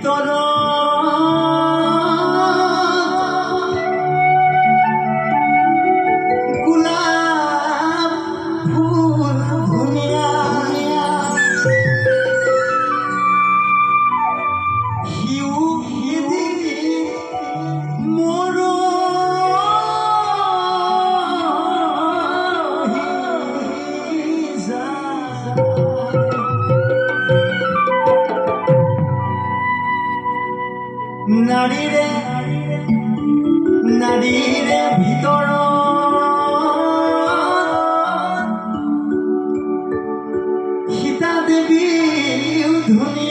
ভিতর গোলাপ ফুল ধুনিয়া হিউ হিদি মোর নারীরে নারীরে ভিতর সীতা দেবী ধুনি